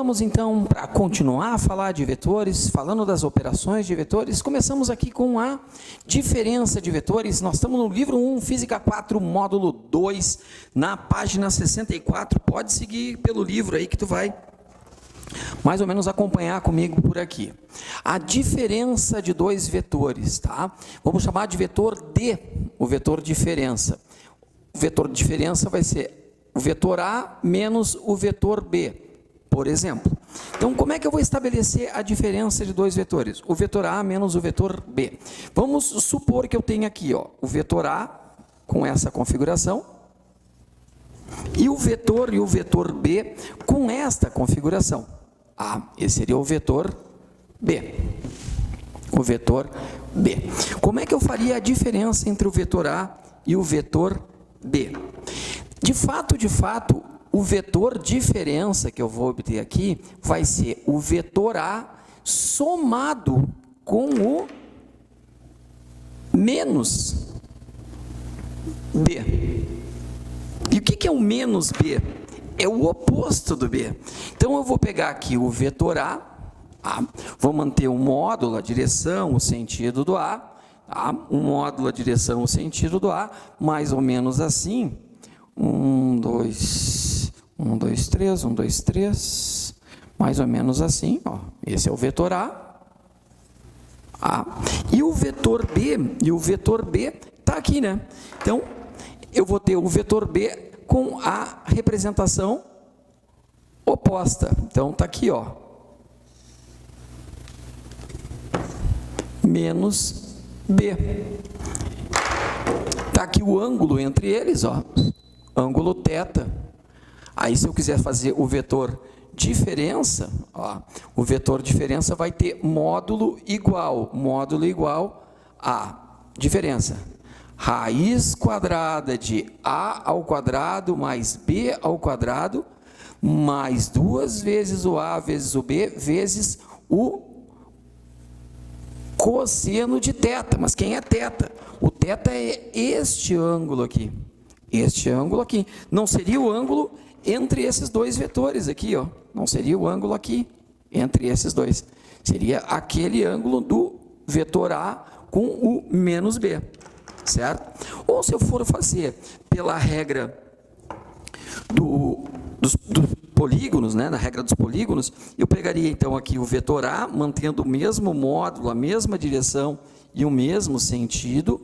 Voltamos então para continuar a falar de vetores, falando das operações de vetores. Começamos aqui com a diferença de vetores. Nós estamos no livro 1, Física 4, módulo 2, na página 64. Pode seguir pelo livro aí que tu vai mais ou menos acompanhar comigo por aqui. A diferença de dois vetores, tá? Vamos chamar de vetor D, o vetor diferença. O vetor de diferença vai ser o vetor A menos o vetor B, por exemplo. Então, como é que eu vou estabelecer a diferença de dois vetores? O vetor A menos o vetor B. Vamos supor que eu tenho aqui, ó, o vetor A com essa configuração e o vetor B com esta configuração. Esse seria o vetor B. O vetor B. Como é que eu faria a diferença entre o vetor A e o vetor B? De fato, o vetor diferença que eu vou obter aqui vai ser o vetor A somado com o menos B. E o que é o menos B? É o oposto do B. Então, eu vou pegar aqui o vetor A, vou manter o módulo, a direção, o sentido do A, o módulo, a direção, o sentido do A, mais ou menos assim. 1, 2, 3, mais ou menos assim, ó. Esse é o vetor A. E o vetor B está aqui, né? Então, eu vou ter o vetor B com a representação oposta. Então, está aqui, ó. Menos B. Está aqui o ângulo entre eles, ó. Ângulo θ. Aí, se eu quiser fazer o vetor diferença, ó, o vetor diferença vai ter módulo igual a diferença. Raiz quadrada de A ao quadrado mais B ao quadrado, mais 2 vezes o A vezes o B, vezes o cosseno de θ. Mas quem é θ? O θ é este ângulo aqui. Este ângulo aqui. Não seria o ângulo entre esses dois vetores aqui, ó. Não seria o ângulo aqui, entre esses dois. Seria aquele ângulo do vetor A com o menos B, certo? Ou se eu for fazer pela regra dos polígonos, né, na regra dos polígonos, eu pegaria então aqui o vetor A, mantendo o mesmo módulo, a mesma direção e o mesmo sentido,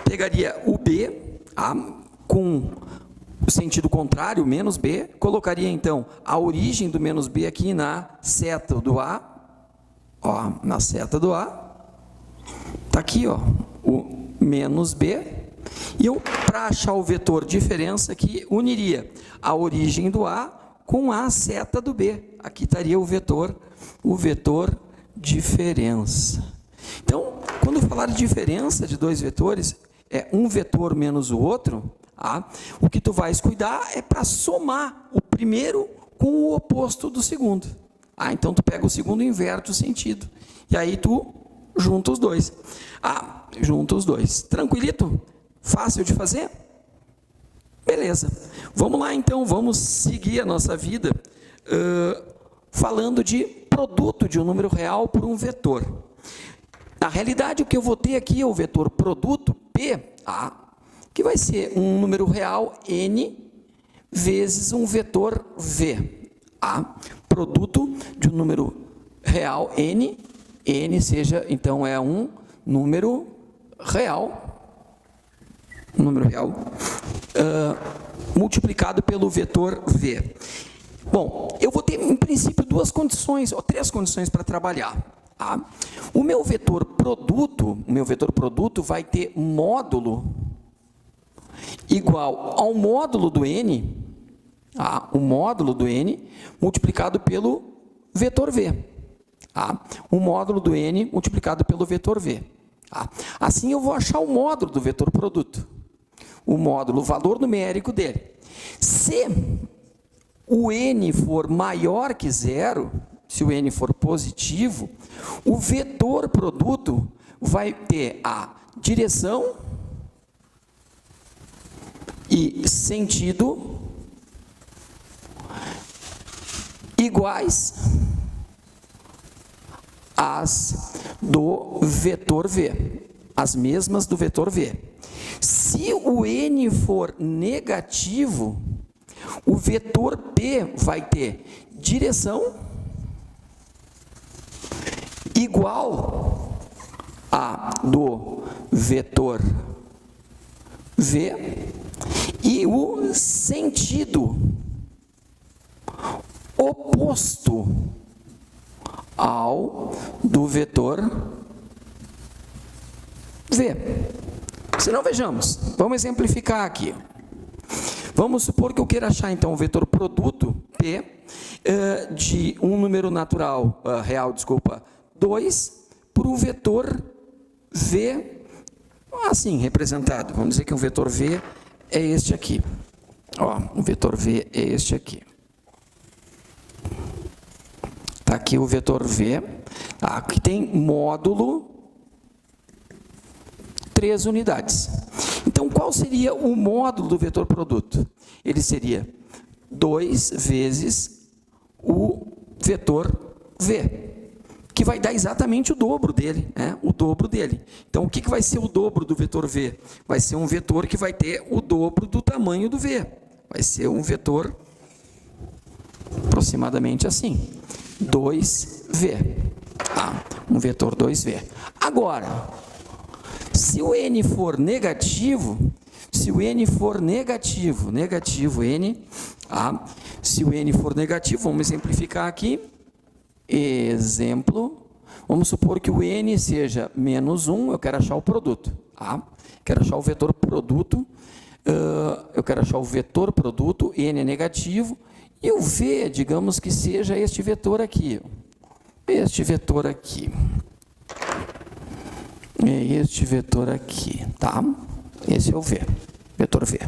pegaria o B, com o sentido contrário, menos B, colocaria então a origem do menos B aqui na seta do A, ó, na seta do A, tá aqui, ó, o menos B, e eu, para achar o vetor diferença aqui, uniria a origem do A com a seta do B, aqui estaria o vetor diferença. Então, quando eu falar de diferença de dois vetores, é um vetor menos o outro, o que tu vais cuidar é para somar o primeiro com o oposto do segundo. Então, tu pega o segundo e inverte o sentido. E aí, tu junta os dois. Junta os dois. Tranquilito? Fácil de fazer? Beleza. Vamos lá, então. Vamos seguir a nossa vida falando de produto de um número real por um vetor. Na realidade, o que eu vou ter aqui é o vetor produto, P, que vai ser um número real, N, vezes um vetor V. Produto de um número real, N seja, então, é um número real, multiplicado pelo vetor V. Bom, eu vou ter, em princípio, duas condições, ou três condições para trabalhar. O meu vetor produto vai ter módulo igual ao módulo do N, o módulo do N multiplicado pelo vetor V. O módulo do N multiplicado pelo vetor V. Assim eu vou achar o módulo do vetor produto. O módulo, o valor numérico dele. Se o N for maior que zero, se o N for positivo, o vetor produto vai ter a direção e sentido iguais às do vetor V, as mesmas do vetor V. Se o n for negativo, o vetor P vai ter direção igual a do vetor V e o sentido oposto ao do vetor V. Se não, vejamos, vamos exemplificar aqui. Vamos supor que eu queira achar, então, o vetor produto P de um número natural, real, 2, para o vetor V, assim, representado. Vamos dizer que o vetor V é este aqui. Ó, o vetor V é este aqui. Está aqui o vetor V, tá, que tem módulo 3 unidades. Então, qual seria o módulo do vetor produto? Ele seria 2 vezes o vetor V, que vai dar exatamente o dobro dele, né? O dobro dele. Então, o que vai ser o dobro do vetor V? Vai ser um vetor que vai ter o dobro do tamanho do V. Vai ser um vetor aproximadamente assim, 2V. Tá? Um vetor 2V. Agora, se o n for negativo, se o n for negativo, n, tá? Se o n for negativo, vamos exemplificar aqui, exemplo, vamos supor que o n seja menos 1, eu quero achar o produto, tá? Quero achar o vetor produto, n é negativo, e o v, digamos que seja este vetor aqui, tá? Esse é o V, vetor V.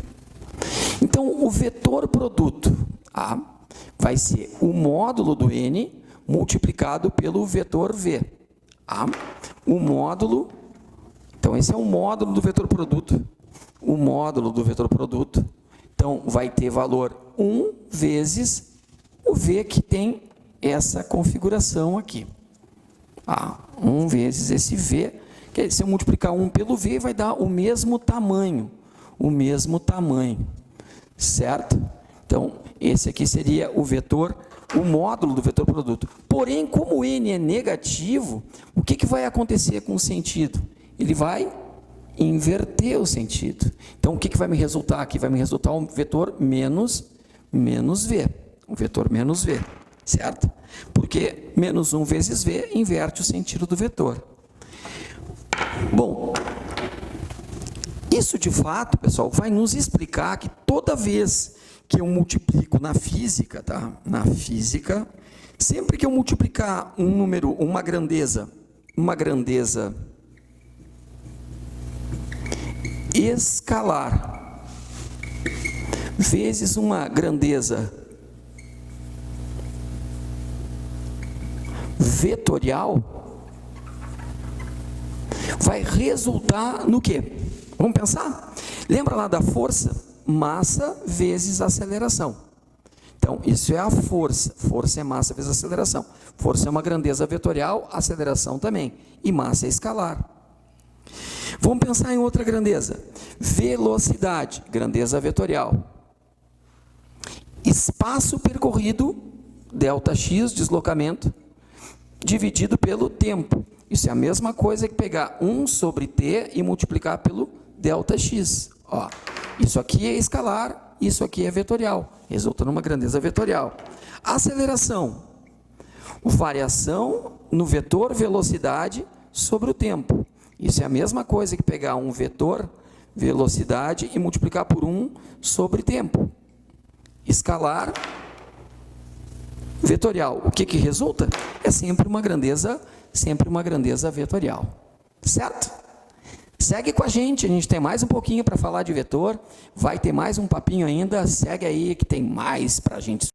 Então, o vetor produto, tá, vai ser o módulo do n multiplicado pelo vetor V. Tá? O módulo, então, esse é o módulo do vetor produto. O módulo do vetor produto, então, vai ter valor 1 vezes o V que tem essa configuração aqui. 1 vezes esse V, que se eu multiplicar 1 pelo V, vai dar o mesmo tamanho, certo? Então, esse aqui seria o vetor, o módulo do vetor produto. Porém, como n é negativo, o que vai acontecer com o sentido? Ele vai inverter o sentido. Então, o que vai me resultar aqui? Vai me resultar um vetor menos V, um vetor menos V, certo? Porque menos 1 vezes V inverte o sentido do vetor. Bom, isso de fato, pessoal, vai nos explicar que toda vez que eu multiplico na física, tá? Na física, sempre que eu multiplicar um número, uma grandeza escalar vezes uma grandeza vetorial, vai resultar no quê? Vamos pensar? Lembra lá da força? Massa vezes aceleração. Então, isso é a força. Força é massa vezes aceleração. Força é uma grandeza vetorial, aceleração também. E massa é escalar. Vamos pensar em outra grandeza. Velocidade, grandeza vetorial. Espaço percorrido, ΔX, deslocamento, dividido pelo tempo. Isso é a mesma coisa que pegar 1 sobre t e multiplicar pelo ΔX. Ó, isso aqui é escalar, isso aqui é vetorial. Resulta numa grandeza vetorial. Aceleração. Variação no vetor velocidade sobre o tempo. Isso é a mesma coisa que pegar um vetor velocidade e multiplicar por 1 sobre tempo. Escalar, vetorial. O que resulta? É sempre uma grandeza vetorial. Certo? Segue com a gente tem mais um pouquinho para falar de vetor, vai ter mais um papinho ainda, segue aí que tem mais para a gente